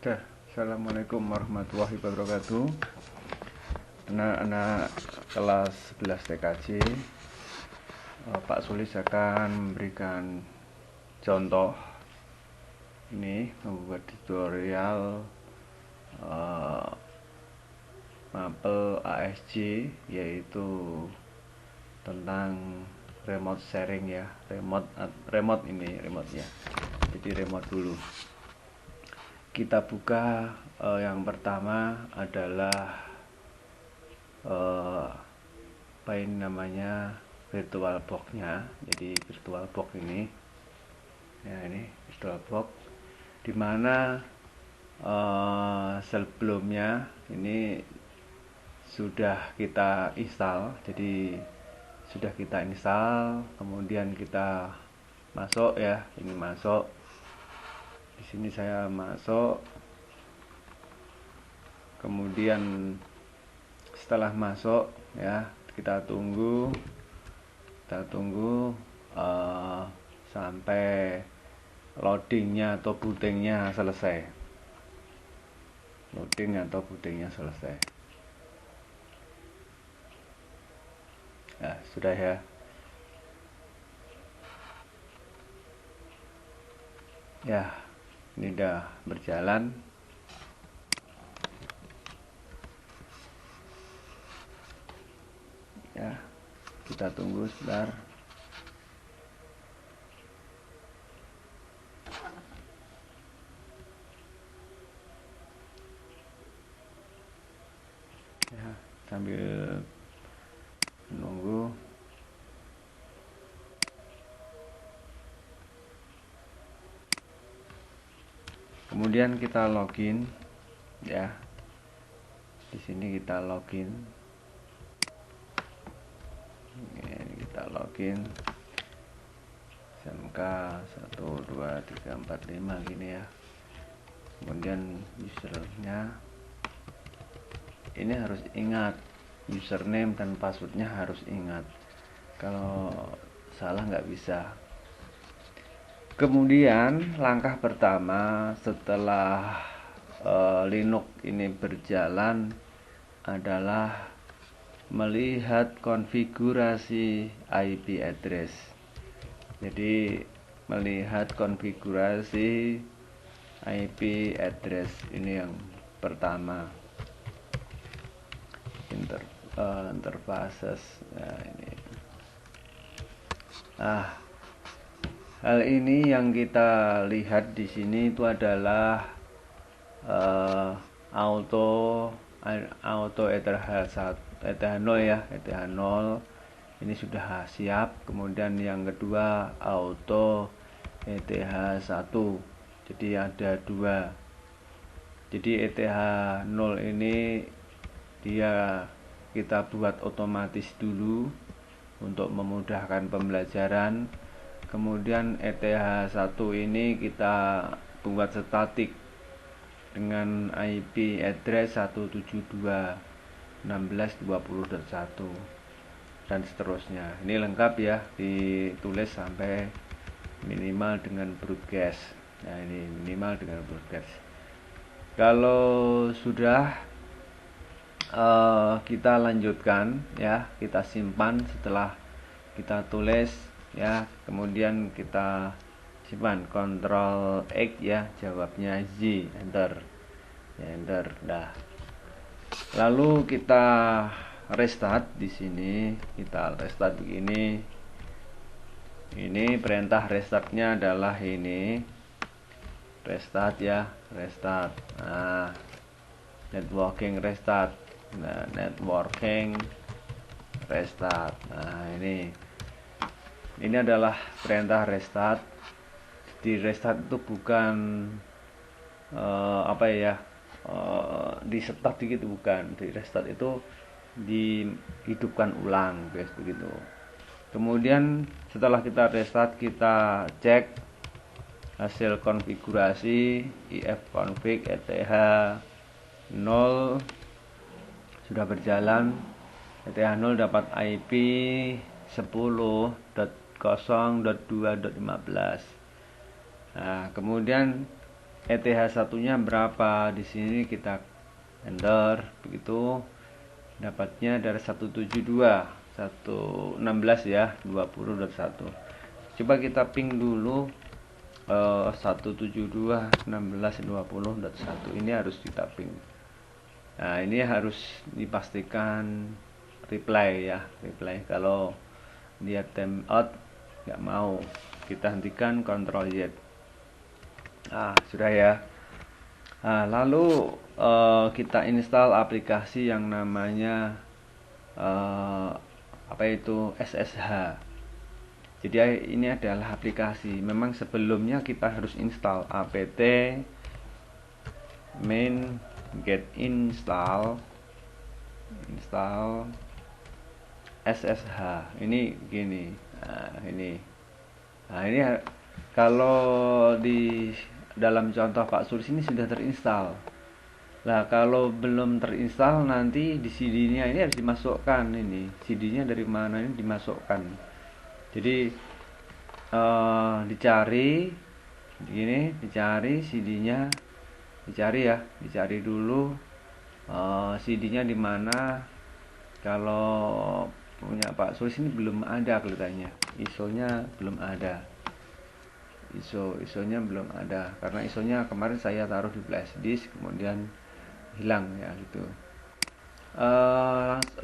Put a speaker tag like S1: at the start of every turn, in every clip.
S1: Dah. Assalamualaikum warahmatullahi wabarakatuh. Anak-anak kelas 11 TKJ, Pak Sulis akan memberikan contoh ini membuat tutorial mapel ASC, yaitu tentang remote sharing ya, remote ya. Jadi remote dulu. Kita buka yang pertama adalah apa ini namanya, virtual box-nya. Jadi virtual box ini ya, ini virtual box dimana sebelumnya ini sudah kita install. Jadi sudah kita install, kemudian kita masuk ya, ini masuk. Di sini saya masuk, kemudian setelah masuk ya, kita tunggu sampai loadingnya atau bootingnya selesai. Ya, sudah ya. Ya, ini udah berjalan. Ya, kita tunggu sebentar. Ya, sambil menunggu. Kemudian kita login ya. Di sini kita login. Kita login SMK 1 2 3 4 5 gini ya. Kemudian usernya ini harus ingat, username dan passwordnya harus ingat. Kalau salah nggak bisa. Kemudian langkah pertama setelah Linux ini berjalan adalah melihat konfigurasi IP address. Jadi melihat konfigurasi IP address ini yang pertama. Interfaces. Nah, ini. Hal ini yang kita lihat di sini itu adalah auto ETH0 ya, ETH0 ini sudah siap. Kemudian yang kedua auto ETH1. Jadi ada dua. Jadi ETH0 ini kita buat otomatis dulu untuk memudahkan pembelajaran. Kemudian ETH1 ini kita buat statik dengan IP address 172.16.20.1 dan seterusnya. Ini lengkap ya, ditulis sampai minimal dengan broadcast. Nah, ini minimal dengan broadcast. Kalau sudah kita lanjutkan ya, kita simpan setelah kita tulis ya, kemudian kita simpan, Ctrl X ya, jawabnya Z, enter ya, enter. Dah, lalu kita restart. Di sini kita restart begini. Ini perintah restartnya adalah ini, restart ya, restart. Nah, networking restart. Nah, networking restart. Nah, ini adalah perintah restart. Di restart itu bukan di start gitu, bukan. Di restart itu dihidupkan ulang, guys, begitu. Kemudian setelah kita restart, kita cek hasil konfigurasi ifconfig ETH0 sudah berjalan. ETH0 dapat IP 10.0.2.15. Nah, kemudian ETH satunya berapa. Di sini kita enter, begitu dapatnya dari 172 116 ya, 20.1. Coba kita ping dulu 172.16.20.1 ini harus kita ping. Nah, ini harus dipastikan reply ya, reply. Kalau dia timeout nggak mau, kita hentikan Ctrl Z. Sudah ya. Lalu kita install aplikasi yang namanya SSH. Jadi ini adalah aplikasi. Memang sebelumnya kita harus install apt main get install SSH. Ini gini. Ini kalau di dalam contoh Pak Sulis ini sudah terinstall. Nah, kalau belum terinstall nanti di CD-nya ini harus dimasukkan. Ini CD-nya dari mana ini dimasukkan. Jadi dicari gini, dicari CD-nya, dicari dulu CD-nya di mana. Kalau punya Pak Sulis ini belum ada kelihatannya, ISO-nya belum ada. ISO-nya belum ada karena ISO-nya kemarin saya taruh di flash disk kemudian hilang ya gitu.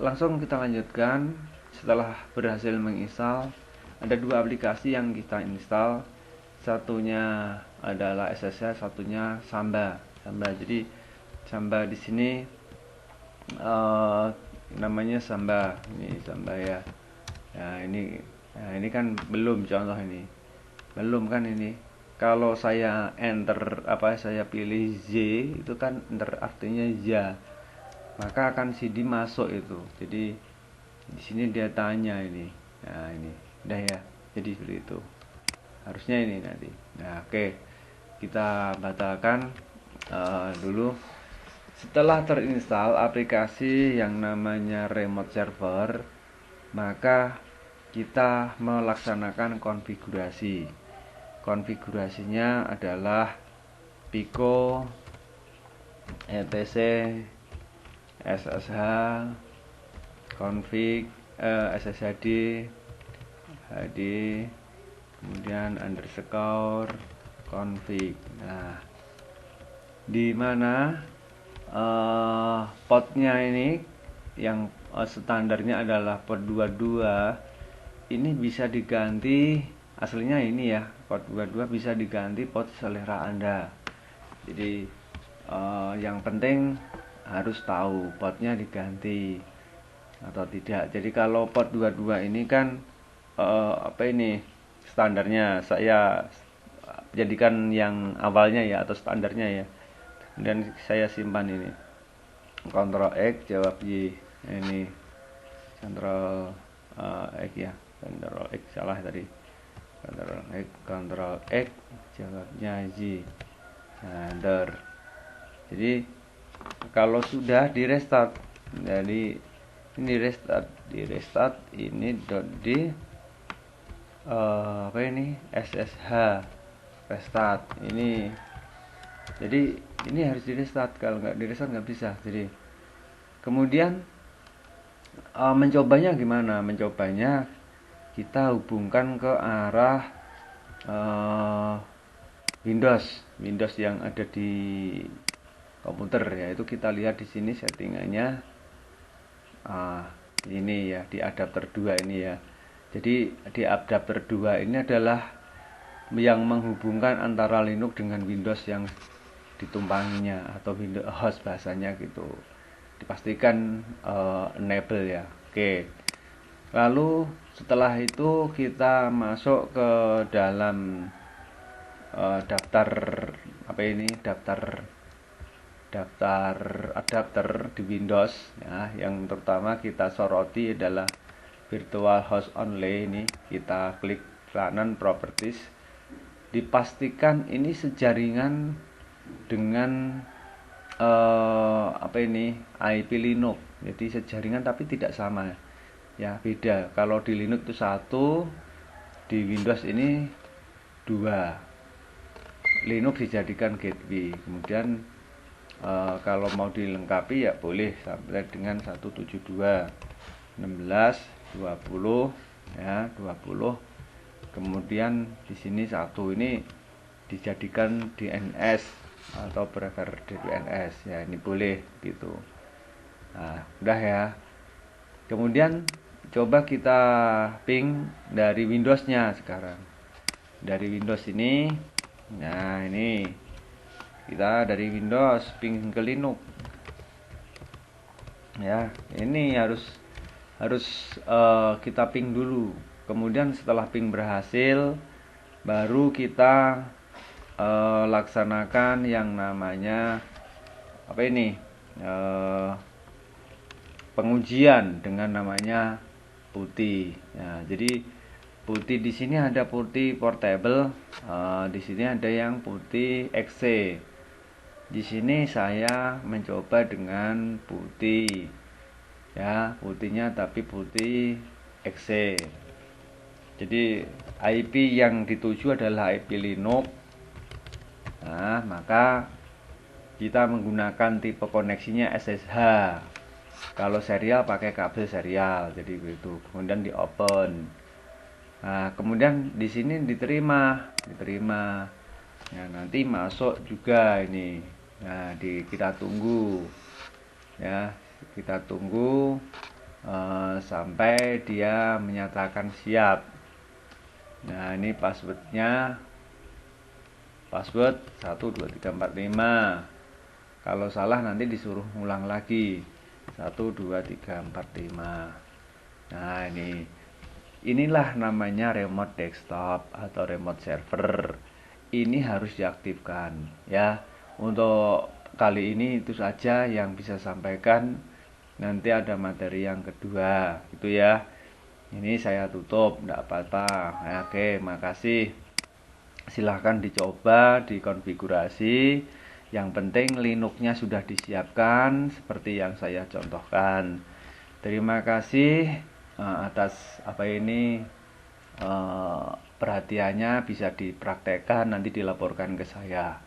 S1: Langsung kita lanjutkan. Setelah berhasil menginstal, ada dua aplikasi yang kita install. Satunya adalah SSH, satunya Samba. Jadi Samba di sini namanya Samba. Ini Samba ya. Nah, ini kan belum contoh ini. Belum kan ini. Kalau saya enter saya pilih Z itu kan enter artinya ya. Maka akan CD masuk itu. Jadi di sini dia tanya ini. Nah, ini udah ya. Jadi seperti itu. Harusnya ini nanti. Nah, oke. Kita batalkan dulu. Setelah terinstall aplikasi yang namanya remote server, maka kita melaksanakan konfigurasi. Konfigurasinya adalah Pico etc SSH config SSHD HD kemudian underscore config. Nah, di mana portnya ini yang standarnya adalah port 22 ini bisa diganti. Aslinya ini ya, port 22 bisa diganti port selera Anda. Jadi yang penting harus tahu portnya diganti atau tidak. Jadi kalau port 22 ini kan standarnya saya jadikan yang awalnya ya atau standarnya ya. Dan saya simpan ini. Ctrl X jawab Y. Ini Ctrl X ya. Ctrl X salah tadi. Ctrl X jawabnya Y. Enter. Jadi kalau sudah di restart, jadi ini di restart ini di SSH restart ini. Jadi ini harus di restart, kalau nggak di restart nggak bisa. Jadi kemudian mencobanya gimana? Mencobanya kita hubungkan ke arah Windows yang ada di komputer, yaitu kita lihat di sini settingannya ini ya, di adapter 2 ini ya. Jadi di adapter 2 ini adalah yang menghubungkan antara Linux dengan Windows yang ditumpanginya atau Windows host bahasanya gitu. Dipastikan enable ya. Oke. Lalu setelah itu kita masuk ke dalam daftar adapter di Windows ya. Yang terutama kita soroti adalah virtual host only. Ini kita klik kanan properties. Dipastikan ini sejaringan dengan IP Linux. Jadi sejaringan tapi tidak sama ya, beda. Kalau di Linux itu 1, di Windows ini 2. Linux dijadikan gateway. Kemudian kalau mau dilengkapi ya boleh sampai dengan 172 16 20 ya 20. Kemudian di sini satu ini dijadikan DNS atau breaker DNS ya, ini boleh gitu. Nah udah ya. Kemudian coba kita ping dari Windowsnya sekarang. Dari Windows ini, nah ini kita dari Windows ping ke Linux ya. Ini harus kita ping dulu. Kemudian setelah ping berhasil, baru kita laksanakan yang namanya apa ini, pengujian dengan namanya PuTTY. Ya, jadi PuTTY di sini ada PuTTY portable, di sini ada yang PuTTY exe. Di sini saya mencoba dengan PuTTY, ya PuTTY-nya tapi PuTTY exe. Jadi IP yang dituju adalah IP Linux. Nah, maka kita menggunakan tipe koneksinya SSH. Kalau serial pakai kabel serial, jadi begitu. Kemudian di open. Nah, kemudian di sini diterima. Nah, nanti masuk juga ini. Nah, kita tunggu. Ya, kita tunggu sampai dia menyatakan siap. Nah, ini passwordnya. Password 12345. Kalau salah nanti disuruh ulang lagi 12345. Nah, inilah namanya remote desktop atau remote server. Ini harus diaktifkan ya. Untuk kali ini itu saja yang bisa sampaikan. Nanti ada materi yang kedua gitu ya. Ini saya tutup, enggak apa-apa. Oke, makasih. Silahkan dicoba, dikonfigurasi. Yang penting Linux-nya sudah disiapkan seperti yang saya contohkan. Terima kasih atas perhatiannya, bisa dipraktekkan, nanti dilaporkan ke saya.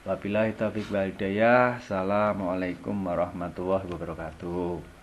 S1: Wabillahi taufiq wal hidayah. Assalamualaikum warahmatullahi wabarakatuh.